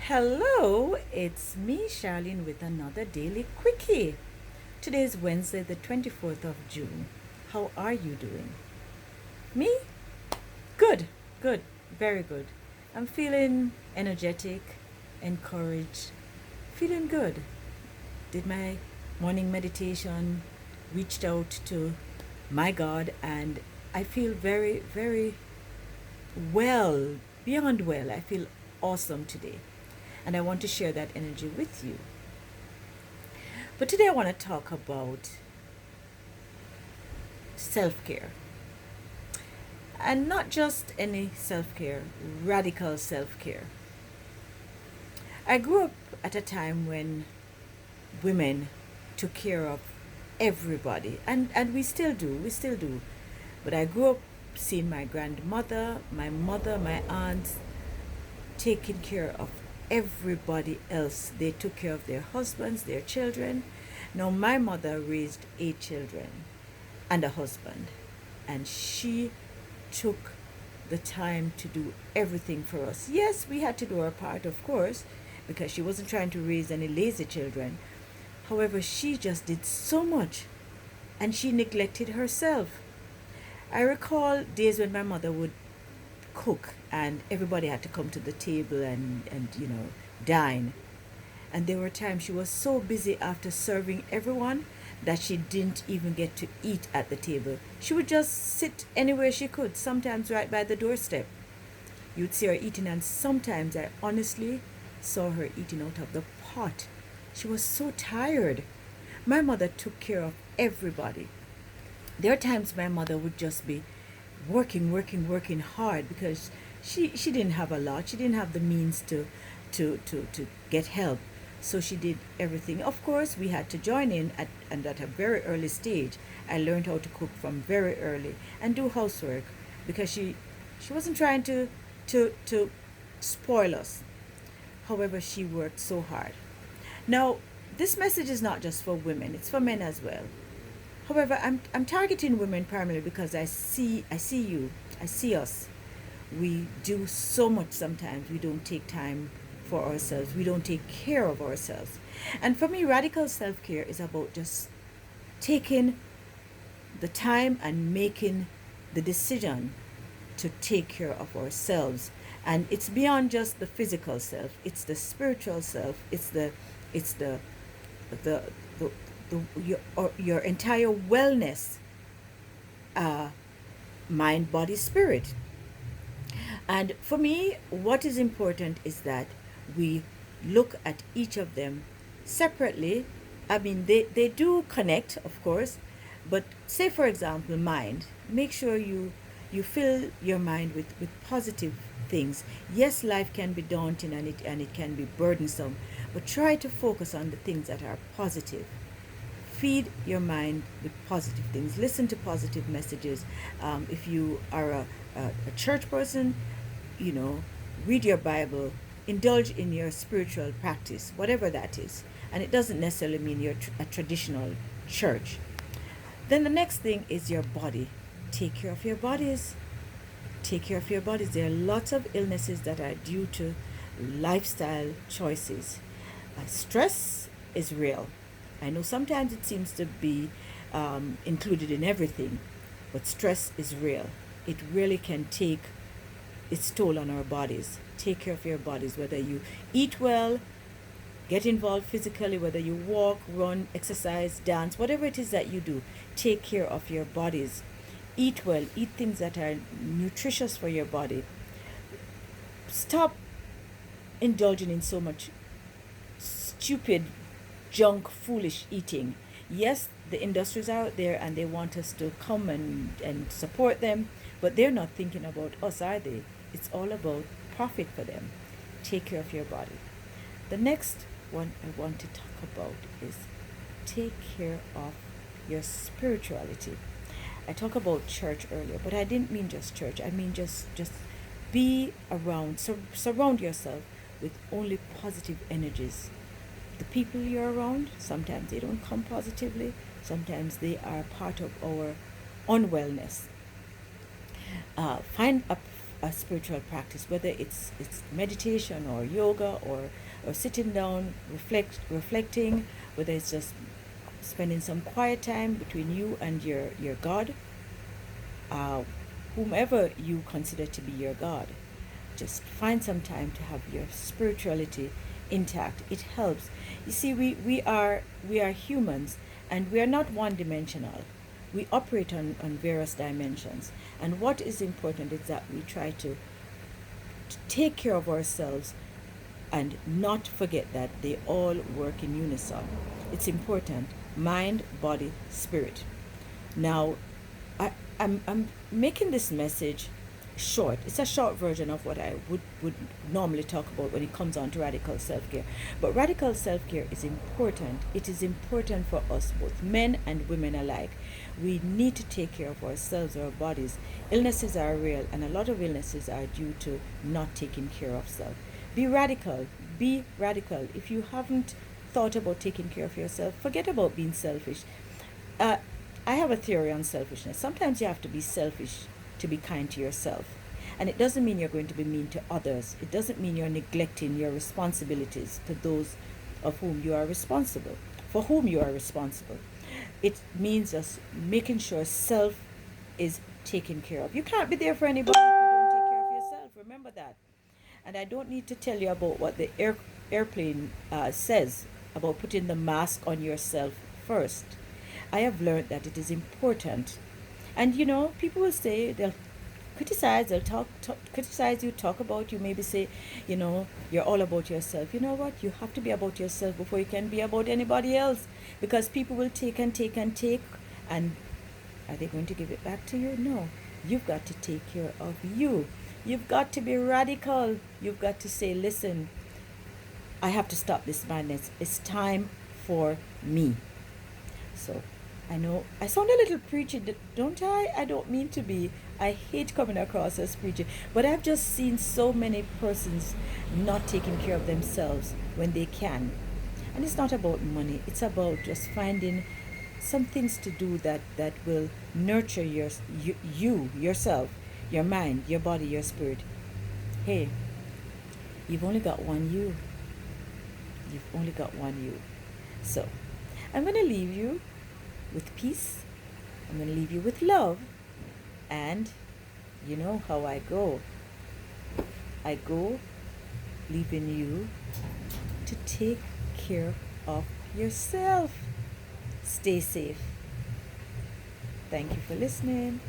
Hello, it's me, Charlene, with another daily quickie. Today is Wednesday, the 24th of June. How are you doing? Me? Good, good, very good. I'm feeling energetic, encouraged, feeling good. Did my morning meditation, reached out to my God, and I feel very, very well, beyond well. I feel awesome today. And I want to share that energy with you. But today I want to talk about self care. And not just any self care, radical self care. I grew up at a time when women took care of everybody, and we still do. But I grew up seeing my grandmother, my mother, my aunts taking care of everybody else. They took care of their husbands, their children. Now, my mother raised 8 children and a husband, and she took the time to do everything for us. Yes, we had to do our part, of course, because she wasn't trying to raise any lazy children. However, she just did so much, and she neglected herself. I recall days when my mother would cook and everybody had to come to the table and dine. And there were times she was so busy after serving everyone that she didn't even get to eat at the table. She would just sit anywhere she could, sometimes right by the doorstep. You'd see her eating, and sometimes I honestly saw her eating out of the pot. She was so tired. My mother took care of everybody. There are times my mother would just be working hard because she didn't have a lot. She didn't have the means to get help. So she did everything. Of course, we had to join in and at a very early stage. I learned how to cook from very early and do housework because she wasn't trying to spoil us. However, she worked so hard. Now, this message is not just for women, it's for men as well. However, I'm targeting women primarily because I see you, I see us. We do so much sometimes. We don't take time for ourselves. We don't take care of ourselves. And for me, radical self-care is about just taking the time and making the decision to take care of ourselves. And it's beyond just the physical self. It's the spiritual self. It's the, the your entire wellness, uh, mind, body, spirit. And for me, what is important is that we look at each of them separately. I mean, they do connect, of course, but say, for example, mind. Make sure you fill your mind with positive things. Yes, life can be daunting and it can be burdensome, but try to focus on the things that are positive. Feed your mind with positive things. Listen to positive messages. If you are a church person, you know, read your Bible, indulge in your spiritual practice, whatever that is. And it doesn't necessarily mean you're a traditional church. Then the next thing is your body. Take care of your bodies. Take care of your bodies. There are lots of illnesses that are due to lifestyle choices. Stress is real. I know sometimes it seems to be included in everything, but stress is real. It really can take its toll on our bodies. Take care of your bodies, whether you eat well, get involved physically, whether you walk, run, exercise, dance, whatever it is that you do, take care of your bodies. Eat well, eat things that are nutritious for your body. Stop indulging in so much stupid, junk, foolish eating. Yes, the industries are out there and they want us to come and support them, but they're not thinking about us, are they? It's all about profit for them. Take care of your body. The next one I want to talk about is take care of your spirituality. I talked about church earlier, but I didn't mean just church. I mean just be around, surround yourself with only positive energies. The people you're around, sometimes they don't come positively, sometimes they are part of our unwellness. Find a spiritual practice, whether it's meditation or yoga or sitting down, reflecting, whether it's just spending some quiet time between you and your God, uh, whomever you consider to be your God. Just find some time to have your spirituality intact. It helps. You see, we are humans, and we are not one dimensional. We operate on various dimensions. And what is important is that we try to take care of ourselves and not forget that they all work in unison. It's important. Mind, body, spirit. Now, I'm making this message short. It's a short version of what I would normally talk about when it comes on to radical self-care. But radical self-care is important. It is important for us, both men and women alike. We need to take care of ourselves, our bodies. Illnesses are real, and a lot of illnesses are due to not taking care of self. Be radical. Be radical. If you haven't thought about taking care of yourself, forget about being selfish. Uh, I have a theory on selfishness. Sometimes you have to be selfish to be kind to yourself. And it doesn't mean you're going to be mean to others. It doesn't mean you're neglecting your responsibilities to those of whom you are responsible, for whom you are responsible. It means just making sure self is taken care of. You can't be there for anybody if you don't take care of yourself. Remember that. And I don't need to tell you about what the airplane says about putting the mask on yourself first. I have learned that it is important. And people will say, they'll criticize, they'll criticize you, talk about you, maybe say, you're all about yourself. You know what? You have to be about yourself before you can be about anybody else. Because people will take and take and take. And are they going to give it back to you? No. You've got to take care of you. You've got to be radical. You've got to say, listen, I have to stop this madness. It's time for me. So I know I sound a little preachy, don't I? I don't mean to be. I hate coming across as preachy. But I've just seen so many persons not taking care of themselves when they can. And it's not about money. It's about just finding some things to do that will nurture yourself, your mind, your body, your spirit. Hey, you've only got one you. You've only got one you. So, I'm going to leave you with peace. I'm going to leave you with love. And you know how I go. I go leaving you to take care of yourself. Stay safe. Thank you for listening.